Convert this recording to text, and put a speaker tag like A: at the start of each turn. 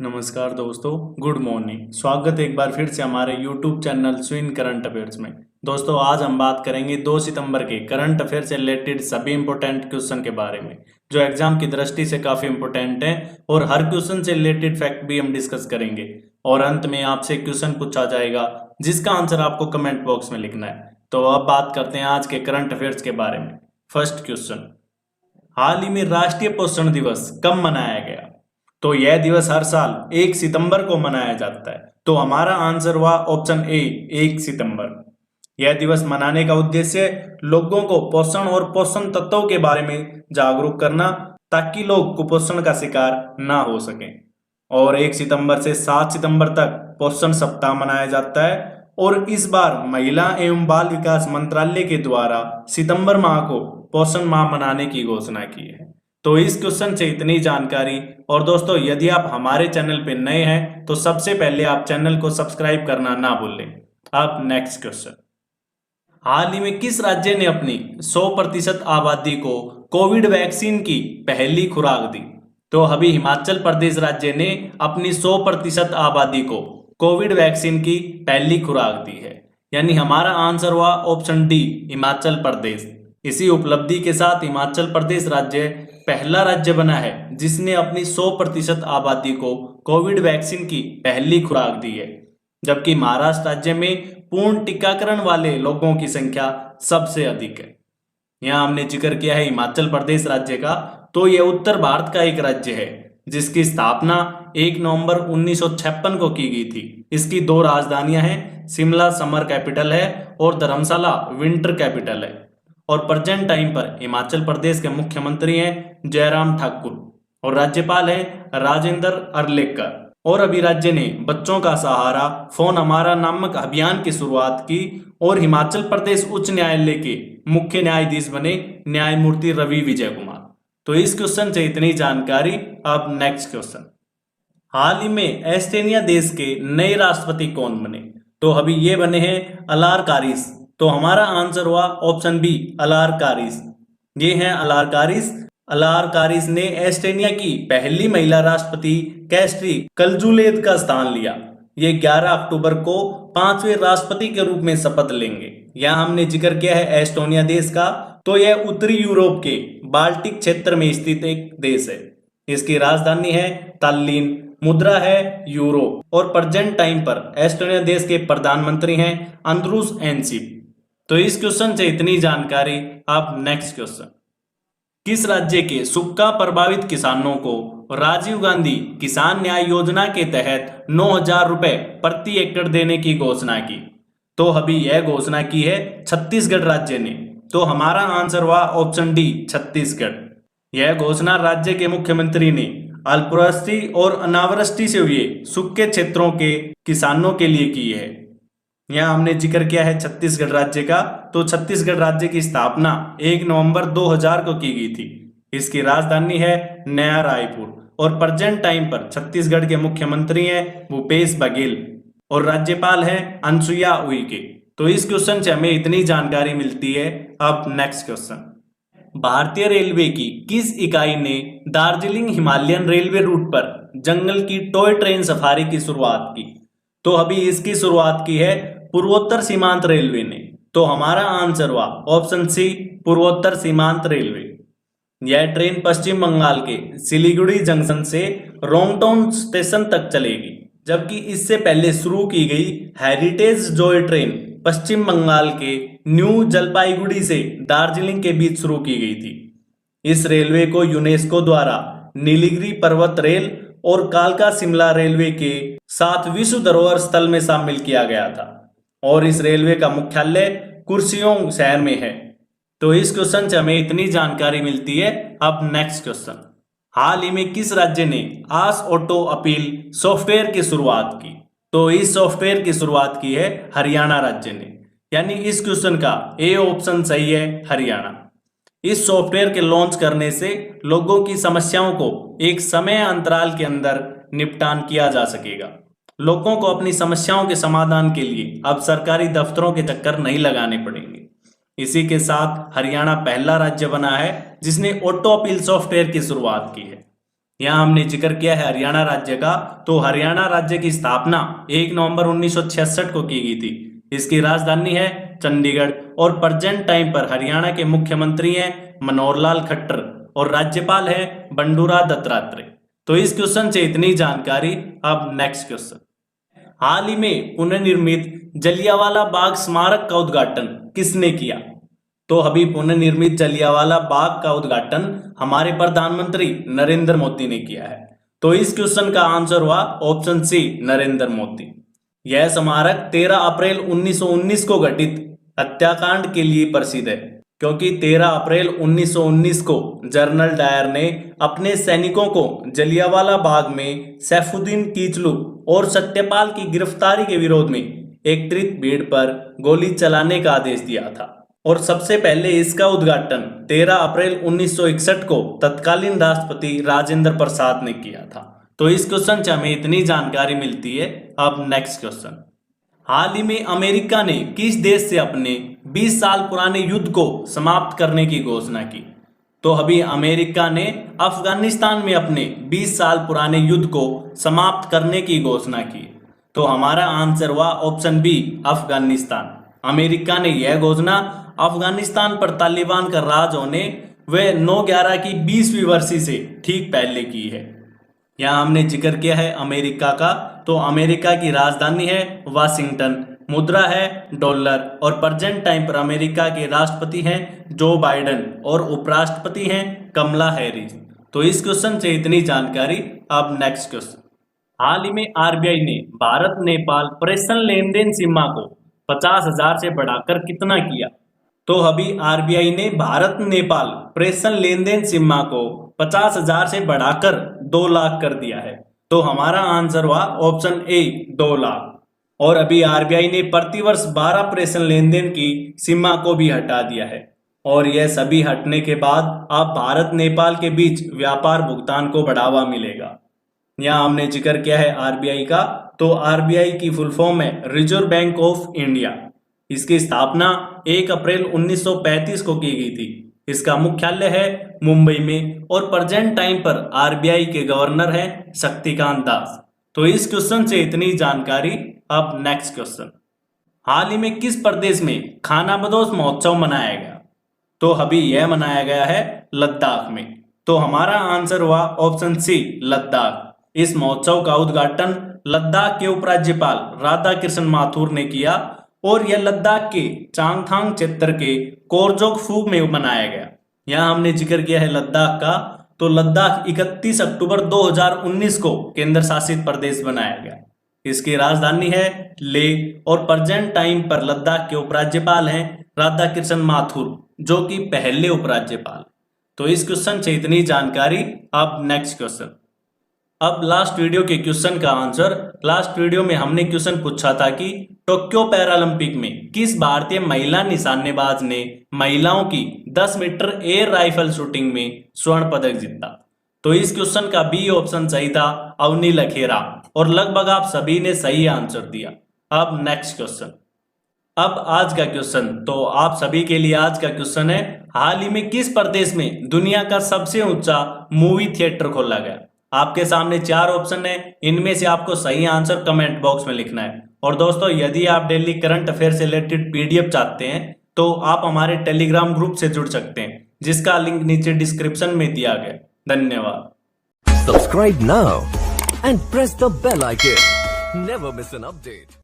A: नमस्कार दोस्तों, good morning. स्वागत है एक बार फिर से हमारे यूट्यूब चैनल स्विन करंट अफेयर्स में। दोस्तों, आज हम बात करेंगे 2 सितंबर के करंट अफेयर से रिलेटेड सभी इंपॉर्टेंट क्वेश्चन के बारे में, जो एग्जाम की दृष्टि से काफी इंपॉर्टेंट है। और हर क्वेश्चन से रिलेटेड फैक्ट भी हम डिस्कस करेंगे और अंत में आपसे क्वेश्चन पूछा जाएगा जिसका आंसर आपको कमेंट बॉक्स में लिखना है। तो अब बात करते हैं आज के करंट अफेयर्स के बारे में। फर्स्ट क्वेश्चन, हाल ही में राष्ट्रीय पोषण दिवस कब मनाया गया? तो यह दिवस हर साल 1 सितंबर को मनाया जाता है। तो हमारा आंसर हुआ ऑप्शन ए, 1 सितंबर। यह दिवस मनाने का उद्देश्य लोगों को पोषण और पोषण तत्वों के बारे में जागरूक करना, ताकि लोग कुपोषण का शिकार ना हो सकें। और 1 सितंबर से 7 सितंबर तक पोषण सप्ताह मनाया जाता है। और इस बार महिला एवं बाल विकास मंत्रालय के द्वारा सितंबर माह को पोषण माह मनाने की घोषणा की है। तो इस क्वेश्चन से इतनी जानकारी। और दोस्तों, यदि आप हमारे चैनल पे नए हैं तो सबसे पहले आप चैनल को सब्सक्राइब करना ना भूलें। अब नेक्स्ट क्वेश्चन, हाल ही में किस राज्य ने अपनी 100% आबादी को कोविड वैक्सीन की पहली खुराक दी? तो अभी हिमाचल प्रदेश राज्य ने अपनी 100% आबादी को कोविड वैक्सीन की पहली खुराक दी है। यानी हमारा आंसर हुआ ऑप्शन डी, हिमाचल प्रदेश। इसी उपलब्धि के साथ हिमाचल प्रदेश राज्य पहला राज्य बना है जिसने अपनी 100% आबादी को कोविड वैक्सीन की पहली खुराक दी है। जबकि महाराष्ट्र राज्य में पूर्ण टीकाकरण वाले लोगों की संख्या सबसे अधिक है। यहाँ हमने जिक्र किया है हिमाचल प्रदेश राज्य का, तो यह उत्तर भारत का एक राज्य है जिसकी स्थापना 1 नवंबर 1956 को की गई थी। इसकी 2 राजधानियां हैं, शिमला समर कैपिटल है और धर्मशाला विंटर कैपिटल है। और प्रेजेंट टाइम पर हिमाचल प्रदेश के मुख्यमंत्री हैं जयराम ठाकुर और राज्यपाल हैं राजेंद्र अर्लेकर। और अभी राज्य ने बच्चों का सहारा फोन हमारा नामक अभियान की शुरुआत की और हिमाचल प्रदेश उच्च न्यायालय के मुख्य न्यायाधीश बने न्यायमूर्ति रवि विजय कुमार। तो इस क्वेश्चन से इतनी जानकारी। अब नेक्स्ट क्वेश्चन, हाल ही में एस्टोनिया देश के नए राष्ट्रपति कौन बने? तो अभी ये बने हैं अलार कारिस। तो हमारा आंसर हुआ ऑप्शन बी, अलार कारिस। ये हैं अलार कारिस। अलार कारिस ने एस्टोनिया की पहली महिला राष्ट्रपति कैस्ट्री कलजुलेद का स्थान लिया। ये 11 अक्टूबर को 5वें राष्ट्रपति के रूप में शपथ लेंगे। यहाँ हमने जिक्र किया है एस्टोनिया देश का, तो यह उत्तरी यूरोप के बाल्टिक क्षेत्र में स्थित एक देश है। इसकी राजधानी है तल्लीन, मुद्रा है यूरो। और प्रेजेंट टाइम पर एस्टोनिया देश के प्रधानमंत्री हैं अंद्रूस एनसिप। तो इस क्वेश्चन से इतनी जानकारी। अब नेक्स्ट क्वेश्चन, किस राज्य के सूखा प्रभावित किसानों को राजीव गांधी किसान न्याय योजना के तहत 9,000 रुपए प्रति एकड़ देने की घोषणा की? तो अभी यह घोषणा की है छत्तीसगढ़ राज्य ने। तो हमारा आंसर हुआ ऑप्शन डी, छत्तीसगढ़। यह घोषणा राज्य के मुख्यमंत्री ने अल्पवृष्टि और अनावृष्टि से हुए सूखे क्षेत्रों के किसानों के लिए की है। यहाँ हमने जिक्र किया है छत्तीसगढ़ राज्य का, तो छत्तीसगढ़ राज्य की स्थापना 1 नवंबर 2000 को की गई थी। इसकी राजधानी है नया रायपुर और प्रेजेंट टाइम पर छत्तीसगढ़ के मुख्यमंत्री हैं भूपेश बघेल और राज्यपाल हैं अनुसुईया उइके। तो इस क्वेश्चन से हमें इतनी जानकारी मिलती है। अब नेक्स्ट क्वेश्चन, भारतीय रेलवे की किस इकाई ने दार्जिलिंग हिमालयन रेलवे रूट पर जंगल की टॉय ट्रेन सफारी की शुरुआत की? तो अभी इसकी शुरुआत की है पूर्वोत्तर सीमांत रेलवे ने। तो हमारा आंसर हुआ ऑप्शन सी, पूर्वोत्तर सीमांत रेलवे। यह ट्रेन पश्चिम बंगाल के सिलीगुड़ी जंक्शन से रोंगटांग स्टेशन तक चलेगी। जबकि इससे पहले शुरू की गई हेरिटेज जॉय ट्रेन पश्चिम बंगाल के न्यू जलपाईगुड़ी से दार्जिलिंग के बीच शुरू की गई थी। इस रेलवे को यूनेस्को द्वारा नीलगिरी पर्वत रेल और कालका शिमला रेलवे के साथ विश्व धरोहर स्थल में शामिल किया गया था। और इस रेलवे का मुख्यालय कुर्सियोंग शहर में है। तो इस क्वेश्चन से हमें इतनी जानकारी मिलती है। अब नेक्स्ट क्वेश्चन, हाल ही में किस राज्य ने आस ऑटो अपील सॉफ्टवेयर की शुरुआत की? तो इस सॉफ्टवेयर की शुरुआत की है हरियाणा राज्य ने। यानी इस क्वेश्चन का ए ऑप्शन सही है, हरियाणा। इस सॉफ्टवेयर के लॉन्च करने से लोगों की समस्याओं को एक समय अंतराल के अंदर निपटान किया जा सकेगा। लोगों को अपनी समस्याओं के समाधान के लिए अब सरकारी दफ्तरों के चक्कर नहीं लगाने पड़ेंगे। इसी के साथ हरियाणा पहला राज्य बना है जिसने ऑटो अपील सॉफ्टवेयर की शुरुआत की है। यहाँ हमने जिक्र किया है हरियाणा राज्य का। तो हरियाणा राज्य की स्थापना 1 नवंबर 1966 को की गई थी। इसकी राजधानी है चंडीगढ़ और प्रेजेंट टाइम पर हरियाणा के मुख्यमंत्री हैं मनोहर लाल खट्टर और राज्यपाल है बंडूरा दत्तात्रेय। तो इस क्वेश्चन से इतनी जानकारी। अब नेक्स्ट क्वेश्चन, हाल ही में पुनर्निर्मित जलियांवाला बाग स्मारक का उद्घाटन किसने किया? तो अभी पुनर्निर्मित जलियांवाला बाग का उद्घाटन हमारे प्रधानमंत्री नरेंद्र मोदी ने किया है। तो इस क्वेश्चन का आंसर हुआ ऑप्शन सी, नरेंद्र मोदी। यह स्मारक 13 अप्रैल 1919 को घटित हत्याकांड के लिए प्रसिद्ध है, क्योंकि 13 अप्रैल 1919 को जनरल डायर ने अपने सैनिकों को जलियांवाला बाग में सैफुद्दीन किचलू और सत्यपाल की गिरफ्तारी के विरोध में एकत्रित भीड़ पर गोली चलाने का आदेश दिया था। और सबसे पहले इसका उद्घाटन 13 अप्रैल 1961 को तत्कालीन राष्ट्रपति राजेंद्र प्रसाद ने किया था। तो इस क्वेश्चन से हमें इतनी जानकारी मिलती है। अब नेक्स्ट क्वेश्चन, हाल ही में अमेरिका ने किस देश से अपने 20 साल पुराने युद्ध को समाप्त करने की घोषणा की? तो अभी अमेरिका ने अफगानिस्तान में अपने 20 साल पुराने युद्ध को समाप्त करने की घोषणा की। तो हमारा आंसर हुआ ऑप्शन बी, अफगानिस्तान। अमेरिका ने यह घोषणा अफगानिस्तान पर तालिबान का राज होने व 9/11 की 20वीं वर्षी से ठीक पहले की है। यहाँ हमने जिक्र किया है अमेरिका का। तो अमेरिका की राजधानी है वाशिंगटन, मुद्रा है डॉलर और प्रेजेंट टाइम पर अमेरिका के राष्ट्रपति हैं जो बाइडेन और उपराष्ट्रपति हैं कमला हैरिस। तो इस क्वेश्चन से इतनी जानकारी। अब नेक्स्ट क्वेश्चन, हाल ही में आरबीआई ने भारत नेपाल प्रेषण लेन देन सीमा को 50,000 से बढ़ाकर कितना किया? तो अभी आरबीआई ने भारत नेपाल प्रेषण लेन देन सीमा को 50,000 से बढ़ाकर 2 लाख कर दिया है। तो हमारा आंसर हुआ ऑप्शन ए, 2 लाख। और अभी आरबीआई ने प्रतिवर्ष 12 प्रेषण लेन देन की सीमा को भी हटा दिया है। और यह सभी हटने के बाद अब भारत नेपाल के बीच व्यापार भुगतान को बढ़ावा मिलेगा। यहाँ हमने जिक्र किया है आरबीआई का। तो आरबीआई की फुल फॉर्म है रिजर्व बैंक ऑफ इंडिया। इसकी स्थापना 1 अप्रैल 1935 को की गई थी। इसका मुख्यालय है मुंबई में और प्रेजेंट टाइम पर आरबीआई के गवर्नर हैं शक्तिकांत दास। तो इस क्वेश्चन से इतनी जानकारी। अब नेक्स्ट क्वेश्चन, हाल ही में किस प्रदेश में खानाबदोश महोत्सव मनाया गया? तो अभी यह मनाया गया है लद्दाख में। तो हमारा आंसर हुआ ऑप्शन सी, लद्दाख। इस महोत्सव का उद्घाटन लद्दाख के उपराज्यपाल राधा कृष्ण माथुर ने किया और यह लद्दाख के चांगथांग क्षेत्र के कोरजोक में मनाया गया। यहाँ हमने जिक्र किया है लद्दाख का। तो लद्दाख 31 अक्टूबर 2019 को केंद्र शासित प्रदेश बनाया गया। इसकी राजधानी है लेह और प्रेजेंट टाइम पर लद्दाख के उपराज्यपाल हैं राधा कृष्ण माथुर, जो कि पहले उपराज्यपाल। तो इस क्वेश्चन से इतनी जानकारी। अब नेक्स्ट क्वेश्चन, अब लास्ट वीडियो के क्वेश्चन का आंसर। लास्ट वीडियो में हमने क्वेश्चन पूछा था कि टोक्यो पैरालंपिक में किस भारतीय महिला निशानेबाज ने महिलाओं की 10 मीटर एयर राइफल शूटिंग में स्वर्ण पदक जीता? तो इस क्वेश्चन का बी ऑप्शन सही था, अवनी लखेरा। और लगभग आप सभी ने सही आंसर दिया। अब नेक्स्ट क्वेश्चन, अब आज का क्वेश्चन। तो आप सभी के लिए आज का क्वेश्चन है, हाल ही में किस प्रदेश में दुनिया का सबसे ऊंचा मूवी थिएटर खोला गया? आपके सामने 4 ऑप्शन है, इनमें से आपको सही आंसर कमेंट बॉक्स में लिखना है। और दोस्तों, यदि आप डेली करंट अफेयर से रिलेटेड पीडीएफ चाहते हैं तो आप हमारे टेलीग्राम ग्रुप से जुड़ सकते हैं, जिसका लिंक नीचे डिस्क्रिप्शन में दिया गया। धन्यवाद।
B: Subscribe now and press the bell icon. Never miss an update.